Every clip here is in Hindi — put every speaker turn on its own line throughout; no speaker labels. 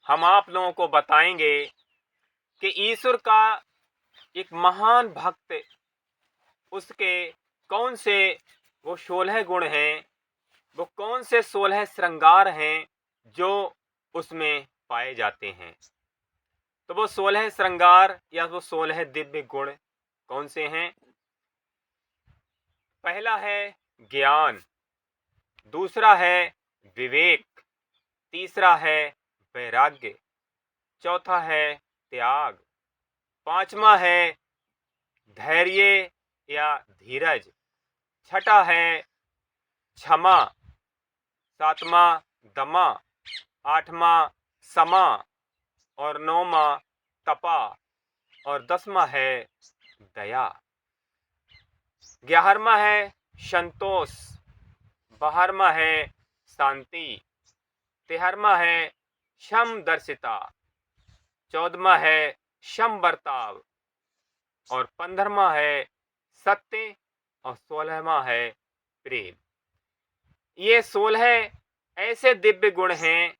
हम आप लोगों को बताएंगे कि ईश्वर का एक महान भक्त, उसके कौन से वो 16 गुण हैं, वो कौन से 16 श्रृंगार हैं जो उसमें पाए जाते हैं। तो वो 16 श्रृंगार या वो 16 दिव्य गुण कौन से हैं? पहला है ज्ञान, दूसरा है विवेक, तीसरा है वैराग्य, चौथा है त्याग, पांचवा है धैर्य या धीरज, छठा है क्षमा, सातवां दमा, आठवां समा और नौवां तपा और 10वां है दया। 11वां है संतोष, 12वां है शांति, 13वां है समदर्शिता, 14वां है सम बर्ताव और 15वां है सत्य और 16वां है प्रेम। ये 16 ऐसे दिव्य गुण हैं,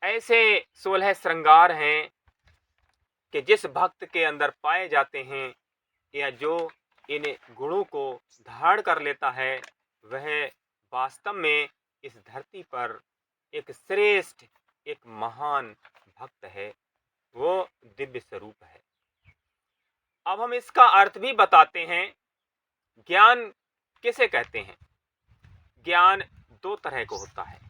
ऐसे 16 श्रृंगार हैं कि जिस भक्त के अंदर पाए जाते हैं या जो इन गुणों को धारण कर लेता है, वह वास्तव में इस धरती पर एक श्रेष्ठ, एक महान भक्त है, वो दिव्य स्वरूप है। अब हम इसका अर्थ भी बताते हैं। ज्ञान किसे कहते हैं? ज्ञान दो तरह का होता है।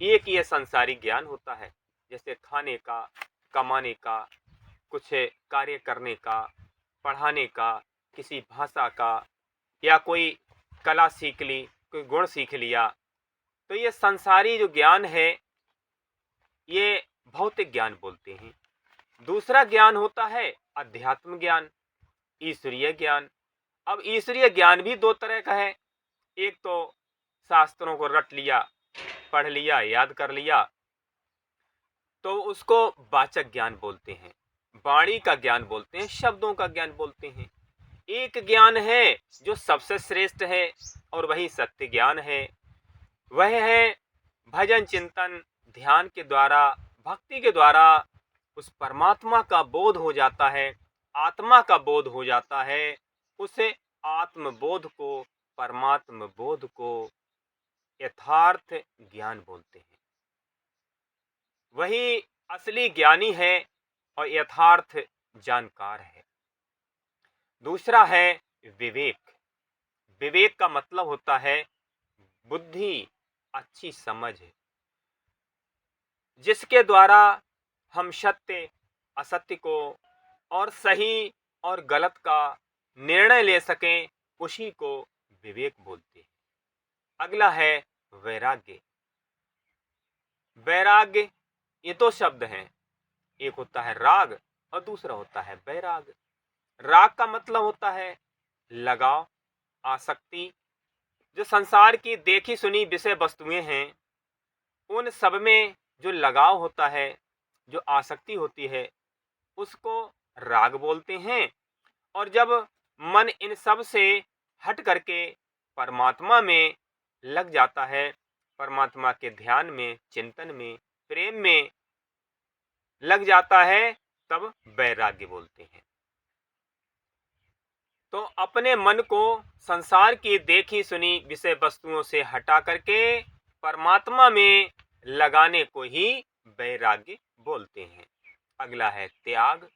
एक ये संसारी ज्ञान होता है, जैसे खाने का, कमाने का, कुछ कार्य करने का, पढ़ाने का, किसी भाषा का, या कोई कला सीख ली, कोई गुण सीख लिया। तो ये संसारी जो ज्ञान है, ये भौतिक ज्ञान बोलते हैं। दूसरा ज्ञान होता है अध्यात्म ज्ञान, ईश्वरीय ज्ञान। अब ईश्वरीय ज्ञान भी दो तरह का है। एक तो शास्त्रों को रट लिया, पढ़ लिया, याद कर लिया, तो उसको वाचक ज्ञान बोलते हैं, वाणी का ज्ञान बोलते हैं, शब्दों का ज्ञान बोलते हैं। एक ज्ञान है जो सबसे श्रेष्ठ है और वही सत्य ज्ञान है। वह है भजन चिंतन ध्यान के द्वारा, भक्ति के द्वारा उस परमात्मा का बोध हो जाता है, आत्मा का बोध हो जाता है। उसे आत्मबोध को, परमात्म बोध को यथार्थ ज्ञान बोलते हैं। वही असली ज्ञानी है और यथार्थ जानकार है। दूसरा है विवेक। विवेक का मतलब होता है बुद्धि, अच्छी समझ, जिसके द्वारा हम सत्य असत्य को और सही और गलत का निर्णय ले सकें, उसी को विवेक बोलते हैं। अगला है वैराग्य। वैराग्य, ये दो शब्द हैं, एक होता है राग और दूसरा होता है वैराग। राग का मतलब होता है लगाव, आसक्ति। जो संसार की देखी सुनी विषय वस्तुएं हैं, उन सब में जो लगाव होता है, जो आसक्ति होती है, उसको राग बोलते हैं। और जब मन इन सब से हट करके परमात्मा में लग जाता है, परमात्मा के ध्यान में, चिंतन में, प्रेम में लग जाता है, तब वैराग्य बोलते हैं। तो अपने मन को संसार की देखी सुनी विषय वस्तुओं से हटा करके परमात्मा में लगाने को ही वैराग्य बोलते हैं। अगला है त्याग।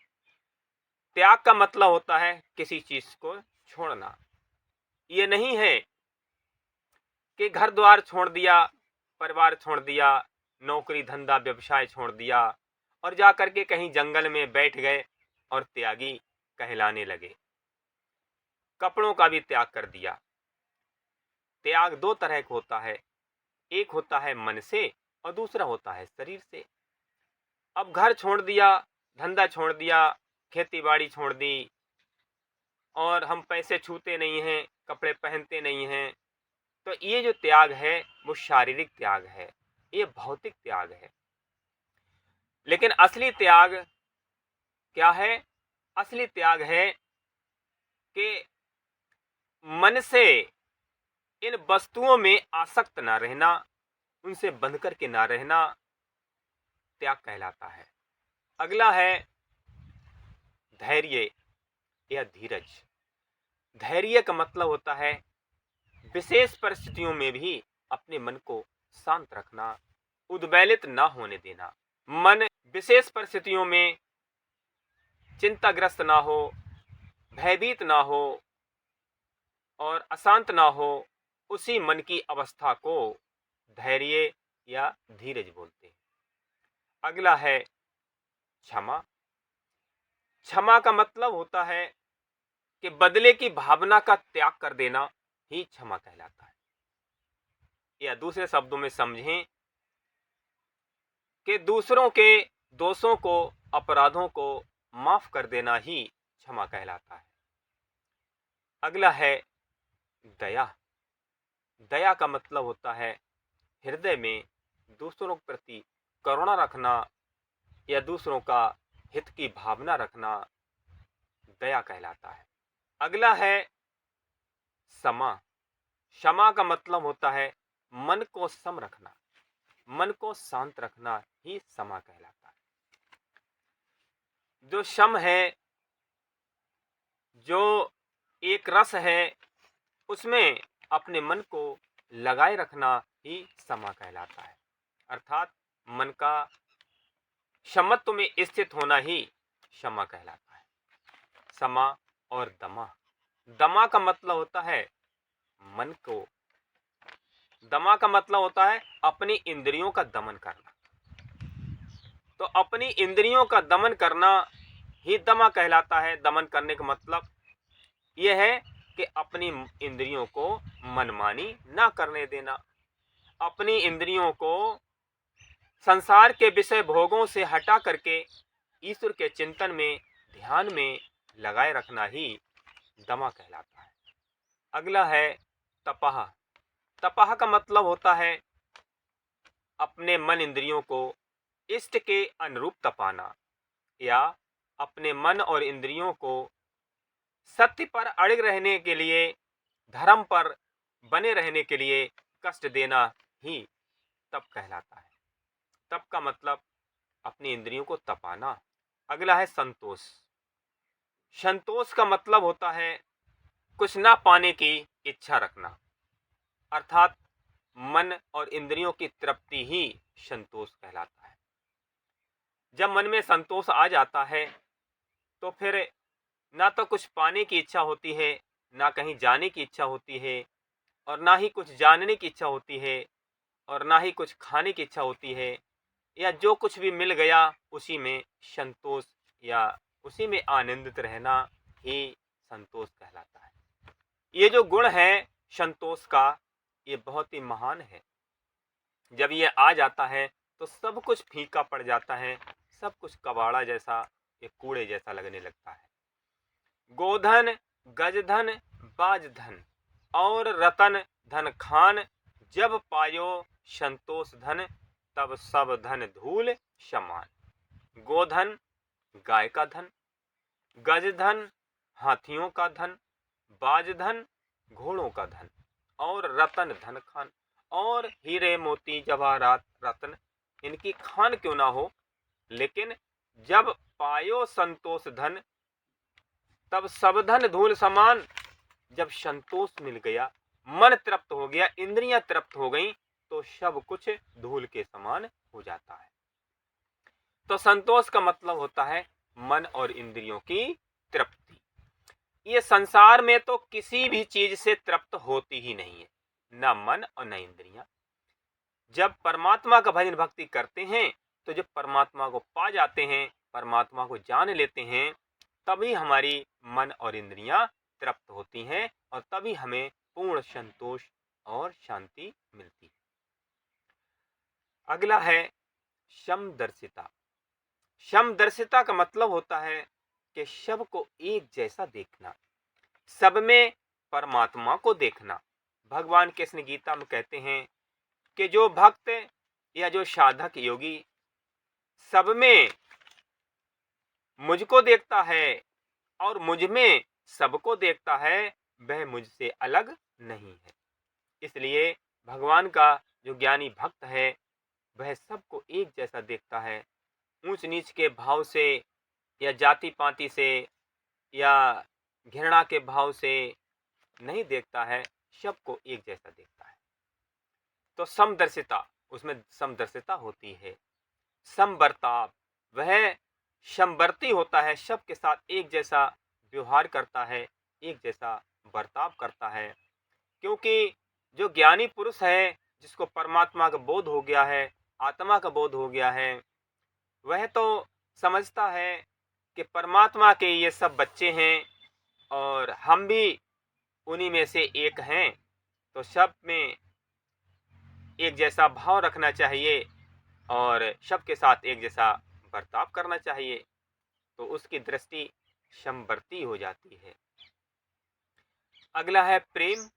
त्याग का मतलब होता है किसी चीज को छोड़ना। ये नहीं है कि घर द्वार छोड़ दिया, परिवार छोड़ दिया, नौकरी धंधा व्यवसाय छोड़ दिया और जा करके कहीं जंगल में बैठ गए और त्यागी कहलाने लगे। कपड़ों का भी त्याग कर दिया। त्याग दो तरह का होता है, एक होता है मन से और दूसरा होता है शरीर से। अब घर छोड़ दिया, धंधा छोड़ दिया, खेती बाड़ी छोड़ दी और हम पैसे छूते नहीं हैं, कपड़े पहनते नहीं हैं, तो ये जो त्याग है वो शारीरिक त्याग है, ये भौतिक त्याग है। लेकिन असली त्याग क्या है? असली त्याग है कि मन से इन वस्तुओं में आसक्त ना रहना, उनसे बंध करके ना रहना। त्याग कहलाता है। अगला है धैर्य या धीरज। धैर्य का मतलब होता है विशेष परिस्थितियों में भी अपने मन को शांत रखना, उद्वेलित ना होने देना। मन विशेष परिस्थितियों में चिंताग्रस्त ना हो, भयभीत ना हो और अशांत ना हो, उसी मन की अवस्था को धैर्य या धीरज बोलते हैं। अगला है क्षमा। क्षमा का मतलब होता है कि बदले की भावना का त्याग कर देना ही क्षमा कहलाता है। या दूसरे शब्दों में समझें कि दूसरों के दोषों को, अपराधों को माफ कर देना ही क्षमा कहलाता है। अगला है दया। दया का मतलब होता है हृदय में दूसरों के प्रति करुणा रखना या दूसरों का हित की भावना रखना दया कहलाता है। अगला है क्षमा। क्षमा का मतलब होता है मन को सम रखना, मन को शांत रखना ही क्षमा कहलाता है। जो सम है, जो एक रस है, उसमें अपने मन को लगाए रखना ही क्षमा कहलाता है। अर्थात मन का समत्व में स्थित होना ही क्षमा कहलाता है। क्षमा और दमा। दमा का मतलब होता है मन को, दमा का मतलब होता है अपनी इंद्रियों का दमन करना। तो अपनी इंद्रियों का दमन करना ही दमा कहलाता है। दमन करने का मतलब यह है कि अपनी इंद्रियों को मनमानी ना करने देना, अपनी इंद्रियों को संसार के विषय भोगों से हटा करके ईश्वर के चिंतन में, ध्यान में लगाए रखना ही दमा कहलाता है। अगला है तपह। तपह का मतलब होता है अपने मन इंद्रियों को इष्ट के अनुरूप तपाना या अपने मन और इंद्रियों को सत्य पर अड़िग रहने के लिए, धर्म पर बने रहने के लिए कष्ट देना ही तप कहलाता है। तप का मतलब अपनी इंद्रियों को तपाना। अगला है संतोष। संतोष का मतलब होता है कुछ ना पाने की इच्छा रखना, अर्थात मन और इंद्रियों की तृप्ति ही संतोष कहलाता है। जब मन में संतोष आ जाता है तो फिर ना तो कुछ पाने की इच्छा होती है, ना कहीं जाने की इच्छा होती है, और ना ही कुछ जानने की इच्छा होती है, और ना ही कुछ खाने की इच्छा होती है, या जो कुछ भी मिल गया उसी में संतोष या उसी में आनंदित रहना ही संतोष कहलाता है। ये जो गुण है संतोष का, ये बहुत ही महान है। जब ये आ जाता है तो सब कुछ फीका पड़ जाता है, सब कुछ कबाड़ा जैसा, ये कूड़े जैसा लगने लगता है। गोधन, गजधन, बाजधन और रतन धन खान, जब पायो संतोष धन, तब सब धन धूल समान। गोधन गाय का धन, गजधन हाथियों का धन, बाजधन घोड़ों का धन और रतन धन खान। और हीरे मोती जवाहरात रत्न इनकी खान क्यों ना हो, लेकिन जब पायो संतोष धन, तब सब धन धूल समान। जब संतोष मिल गया, मन तृप्त हो गया, इंद्रियां तृप्त हो गईं, तो सब कुछ धूल के समान हो जाता है। तो संतोष का मतलब होता है मन और इंद्रियों की तृप्ति। ये संसार में तो किसी भी चीज से तृप्त होती ही नहीं है, न मन और न इंद्रियां। जब परमात्मा का भजन भक्ति करते हैं, तो जब परमात्मा को पा जाते हैं, परमात्मा को जान लेते हैं, तभी हमारी मन और इंद्रियां तृप्त होती हैं और तभी हमें पूर्ण संतोष और शांति मिलती है। अगला है समदर्शिता। समदर्शिता का मतलब होता है कि सब को एक जैसा देखना, सब में परमात्मा को देखना। भगवान कृष्ण गीता में कहते हैं कि जो भक्त या जो साधक योगी सब में मुझको देखता है और मुझ में सबको देखता है, वह मुझसे अलग नहीं है। इसलिए भगवान का जो ज्ञानी भक्त है, वह सबको एक जैसा देखता है। ऊंच नीच के भाव से या जाति पाति से या घृणा के भाव से नहीं देखता है, सबको एक जैसा देखता है। तो समदर्शिता, उसमें समदर्शिता होती है। समवर्ताव, वह समवर्ती होता है, सबके साथ एक जैसा व्यवहार करता है, एक जैसा बर्ताव करता है। क्योंकि जो ज्ञानी पुरुष है, जिसको परमात्मा का बोध हो गया है, आत्मा का बोध हो गया है, वह तो समझता है कि परमात्मा के ये सब बच्चे हैं और हम भी उन्हीं में से एक हैं। तो सब में एक जैसा भाव रखना चाहिए और सबके साथ एक जैसा बर्ताव करना चाहिए। तो उसकी दृष्टि समवर्ती हो जाती है। अगला है प्रेम।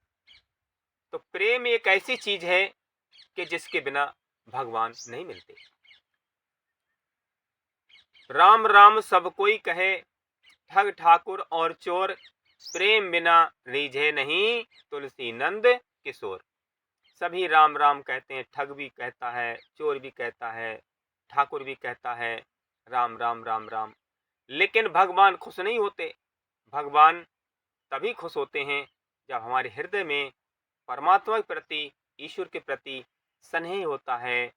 तो प्रेम एक ऐसी चीज है कि जिसके बिना भगवान नहीं मिलते। राम राम सब कोई कहे, ठग ठाकुर और चोर, प्रेम बिना रीझे नहीं तुलसी नंद किशोर। सभी राम राम कहते हैं, ठग भी कहता है, चोर भी कहता है, ठाकुर भी कहता है, राम राम राम राम, लेकिन भगवान खुश नहीं होते। भगवान तभी खुश होते हैं जब हमारे हृदय में परमात्मा के प्रति, ईश्वर के प्रति स्नेह होता है,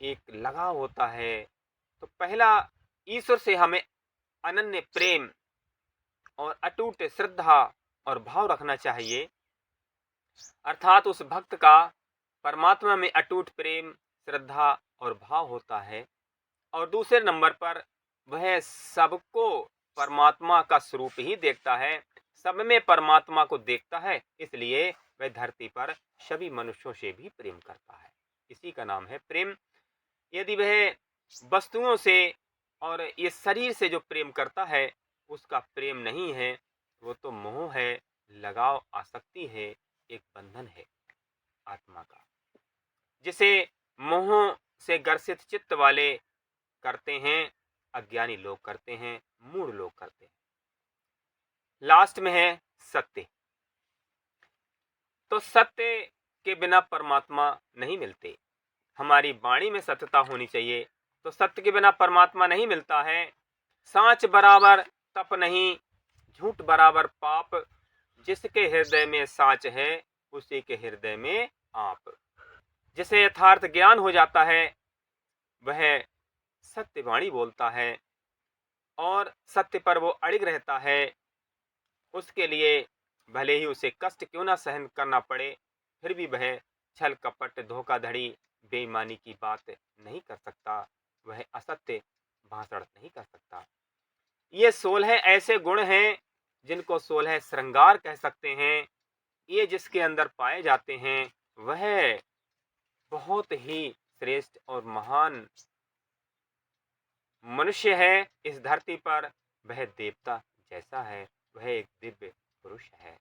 एक लगाव होता है। तो पहला, ईश्वर से हमें अनन्य प्रेम और अटूट श्रद्धा और भाव रखना चाहिए। अर्थात उस भक्त का परमात्मा में अटूट प्रेम, श्रद्धा और भाव होता है। और दूसरे नंबर पर वह सबको परमात्मा का स्वरूप ही देखता है, सब में परमात्मा को देखता है, इसलिए वह धरती पर सभी मनुष्यों से भी प्रेम करता है। इसी का नाम है प्रेम। यदि वह वस्तुओं से और ये शरीर से जो प्रेम करता है, उसका प्रेम नहीं है, वो तो मोह है, लगाव, आसक्ति है, एक बंधन है आत्मा का, जिसे मोह से ग्रसित चित्त वाले करते हैं, अज्ञानी लोग करते हैं, मूढ़ लोग करते हैं। लास्ट में है सत्य। तो सत्य के बिना परमात्मा नहीं मिलते। हमारी वाणी में सत्यता होनी चाहिए। तो सत्य के बिना परमात्मा नहीं मिलता है। सांच बराबर तप नहीं, झूठ बराबर पाप, जिसके हृदय में सांच है उसी के हृदय में आप। जिसे यथार्थ ज्ञान हो जाता है, वह सत्यवाणी बोलता है और सत्य पर वो अड़िग रहता है। उसके लिए भले ही उसे कष्ट क्यों ना सहन करना पड़े, फिर भी वह छल कपट, धोखाधड़ी, बेईमानी की बात नहीं कर सकता, वह असत्य भाषण नहीं कर सकता। ये 16 ऐसे गुण हैं जिनको 16 श्रृंगार कह सकते हैं। ये जिसके अंदर पाए जाते हैं, वह बहुत ही श्रेष्ठ और महान मनुष्य है इस धरती पर। वह देवता जैसा है, वह एक दिव्य पुरुष है।